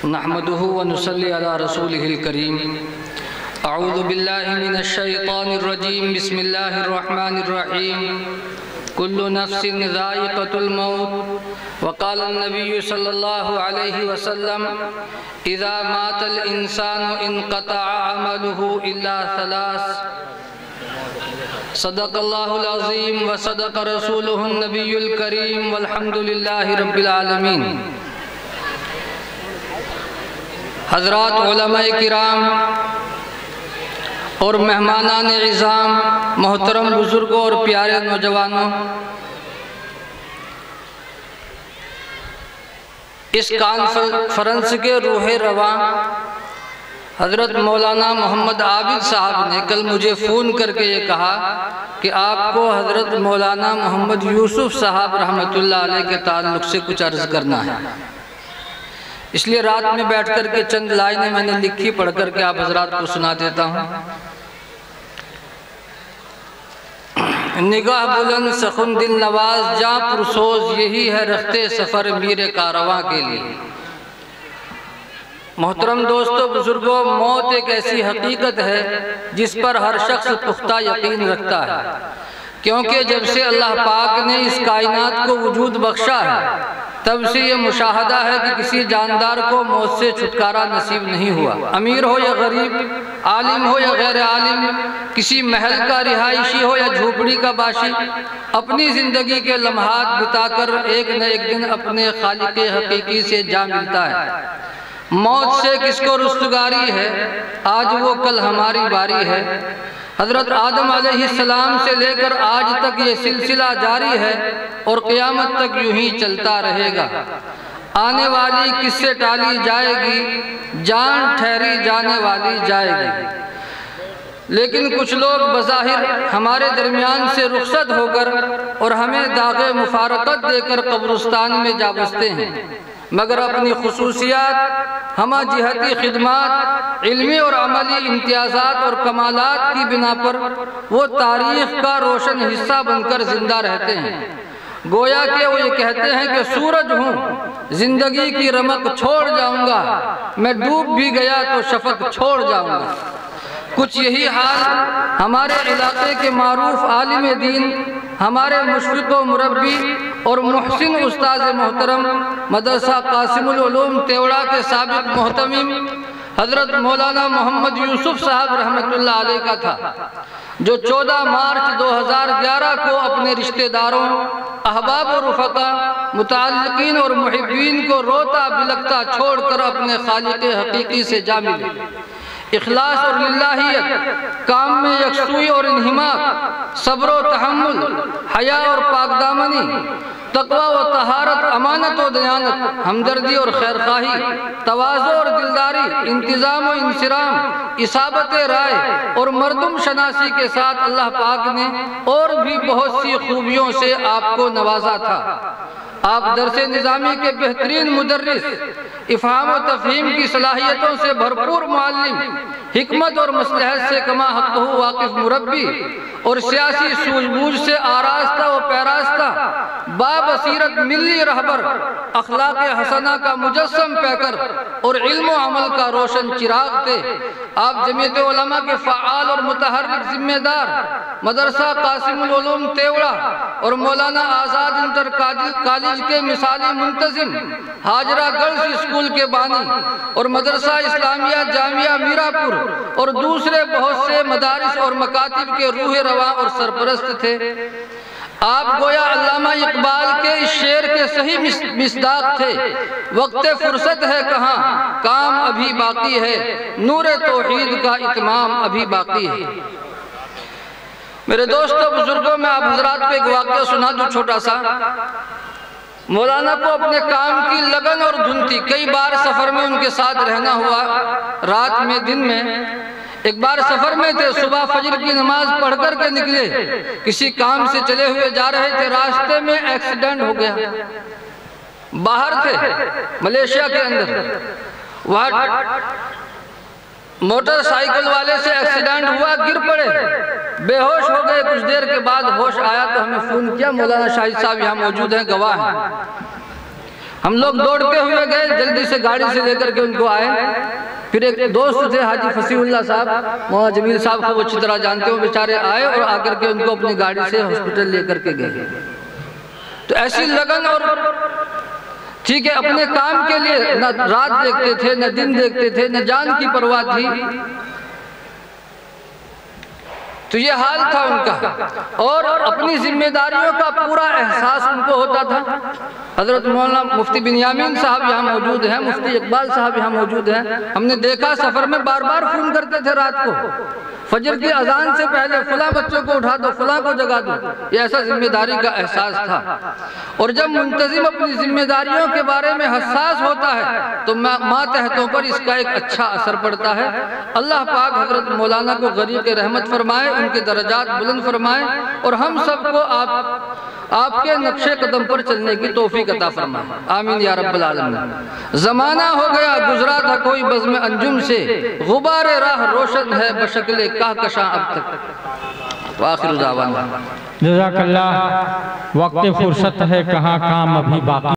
نحمده ونصلي على رسوله الكريم اعوذ بالله من الشيطان الرجيم بسم الله الرحمن الرحيم كل نفس ذائقة الموت وقال النبي صلى الله عليه وسلم إذا مات الإنسان انقطع عمله إلا ثلاث صدق الله العظيم وصدق رسوله النبي الكريم والحمد لله رب العالمين۔ حضرات علماء کرام اور مہمانان عظام، محترم بزرگوں اور پیارے نوجوانوں، اس کانفرنس کے روح رواں حضرت مولانا محمد عابد صاحب نے کل مجھے فون کر کے یہ کہا کہ آپ کو حضرت مولانا محمد یوسف صاحب رحمۃ اللہ علیہ کے تعلق سے کچھ عرض کرنا ہے۔ اس لیے رات میں بیٹھ کر کے چند لائنیں میں نے لکھی، پڑھ کر کے آپ حضرات کو سنا دیتا ہوں۔ نگاہ بلند سخن دل نواز جاں پرسوز، یہی ہے رخت سفر میر کارواں کے لیے۔ محترم دوستو بزرگوں، موت ایک ایسی حقیقت ہے جس پر ہر شخص پختہ یقین رکھتا ہے، کیونکہ جب سے اللہ پاک نے اس کائنات کو وجود بخشا ہے تب سے یہ مشاہدہ ہے کہ کسی جاندار کو موت سے چھٹکارا نصیب نہیں ہوا۔ امیر ہو یا غریب، عالم ہو یا غیر عالم، کسی محل کا رہائشی ہو یا جھوپڑی کا باشی، اپنی زندگی کے لمحات بتا کر ایک نہ ایک دن اپنے خالق حقیقی سے جا ملتا ہے۔ موت سے کس کو رستگاری ہے، آج وہ کل ہماری باری ہے۔ حضرت آدم علیہ السلام سے لے کر آج تک یہ سلسلہ جاری ہے اور قیامت تک یوں ہی چلتا رہے گا۔ آنے والی کس سے ٹالی جائے گی، جان ٹھہری جانے والی جائے گی۔ لیکن کچھ لوگ بظاہر ہمارے درمیان سے رخصت ہو کر اور ہمیں داغ مفارقت دے کر قبرستان میں جا بستے ہیں، مگر اپنی خصوصیات، ہمہ جہتی خدمات، علمی اور عملی امتیازات اور کمالات کی بنا پر وہ تاریخ کا روشن حصہ بن کر زندہ رہتے ہیں۔ گویا کہ وہ یہ کہتے ہیں کہ سورج ہوں، زندگی کی رمق چھوڑ جاؤں گا، میں ڈوب بھی گیا تو شفق چھوڑ جاؤں گا۔ کچھ یہی حال ہمارے علاقے کے معروف عالم دین، ہمارے مشفق و مربی اور محسن استاذ محترم مدرسہ قاسم العلوم تیوڑا کے سابق محتمم حضرت مولانا محمد یوسف صاحب رحمۃ اللہ علیہ کا تھا، جو 14 مارچ 2011 کو اپنے رشتہ داروں، احباب و رفقا، متعلقین اور محبین کو روتا بلکتا چھوڑ کر اپنے خالق حقیقی سے جا ملے۔ اخلاص اور للہیت، کام میں یکسوئی اور انہماک، صبر و تحمل، حیا اور پاک دامنی، تقوی و طہارت، امانت و دیانت، ہمدردی اور خیرخواہی، تواضع اور دلداری، انتظام و انصرام، اصابت رائے اور مردم شناسی کے ساتھ اللہ پاک نے اور بھی بہت سی خوبیوں سے آپ کو نوازا تھا۔ آپ درس نظامی کے بہترین مدرس، افہام و تفہیم کی صلاحیتوں سے بھرپور معلم، حکمت اور مصلحت سے کما حقہ واقف مربی اور سیاسی سوجھ بوجھ سے آراستہ و پیراستہ بابصیرت ملی رہبر، اخلاق حسنہ کا مجسم پیکر اور علم و عمل کا روشن چراغ تھے۔ آپ جمعیت علماء کے فعال اور متحرک ذمہ دار، مدرسہ قاسم العلوم تیوڑا اور مولانا آزاد انٹر کالج کے مثالی منتظم، ہاجرہ گرلز اسکول کے بانی اور مدرسہ اسلامیہ جامعہ میرا پور اور دوسرے بہت سے مدارس اور مکاتب کے روح رواں اور سرپرست تھے۔ آپ گویا علامہ اقبال کے اس شعر کے صحیح مصداق تھے، وقت فرصت ہے کہاں، کام ابھی باقی ہے، نور توحید کا اتمام ابھی باقی ہے۔ میرے دوستو بزرگوں، میں آپ حضرات کو ایک واقعہ سنا دوں چھوٹا سا۔ مولانا کو اپنے کام کی لگن اور دھن تھی، کئی بار سفر میں ان کے ساتھ رہنا ہوا، رات میں دن میں۔ ایک بار سفر میں تھے، صبح فجر کی نماز پڑھ کر کے نکلے، کسی کام سے چلے ہوئے جا رہے تھے، راستے میں ایکسیڈنٹ ہو گیا۔ باہر تھے ملیشیا کے اندر، وہاں موٹر سائیکل والے سے ایکسیڈنٹ ہوا، گر پڑے، بے ہوش ہو گئے۔ کچھ دیر کے بعد ہوش آیا تو ہمیں فون کیا، مولانا شاہد صاحب یہاں موجود ہیں، گواہ ہیں۔ ہم لوگ دوڑتے ہوئے گئے، جلدی سے گاڑی سے لے کر کے ان کو آئے۔ پھر ایک دوست تھے حاجی فصیح اللہ صاحب، مولانا جمیل صاحب کو وہ اچھی طرح جانتے ہیں، بیچارے آئے اور آ کر کے ان کو اپنی گاڑی سے ہاسپٹل لے کر کے گئے۔ تو ایسی لگن اور ٹھیک ہے، اپنے کام کے لیے نہ رات دیکھتے تھے، نہ دن دیکھتے تھے، نہ جان کی پرواہ تھی۔ تو یہ حال تھا ان کا، اور اپنی ذمہ داریوں کا پورا احساس ان کو ہوتا تھا۔ حضرت مولانا مفتی بنیامین صاحب یہاں موجود ہیں، مفتی اقبال صاحب یہاں موجود ہیں۔ ہم نے دیکھا سفر میں بار بار فون کرتے تھے رات کو، فجر کی اذان سے پہلے فلاں بچوں کو اٹھا دو، فلاں کو جگا دو۔ یہ ایسا ذمہ داری کا احساس تھا، اور جب منتظم اپنی ذمہ داریوں کے بارے میں حساس ہوتا ہے تو ماتحتوں پر اس کا ایک اچھا اثر پڑتا ہے۔ اللہ پاک حضرت مولانا کو غریق رحمت فرمائے، ان کے درجات بلند فرمائے، اور ہم سب کو آپ کے نقش قدم پر چلنے کی توفیق عطا فرمائے، آمین یا رب العالمین۔ زمانہ ہو گیا گزرا تھا کوئی بزم انجم سے، غبار راہ روشن ہے بشکل کہکشاں اب تک۔ وآخر دعوانا جزاک اللہ۔ وقت فرصت ہے، کہاں کام ابھی باقی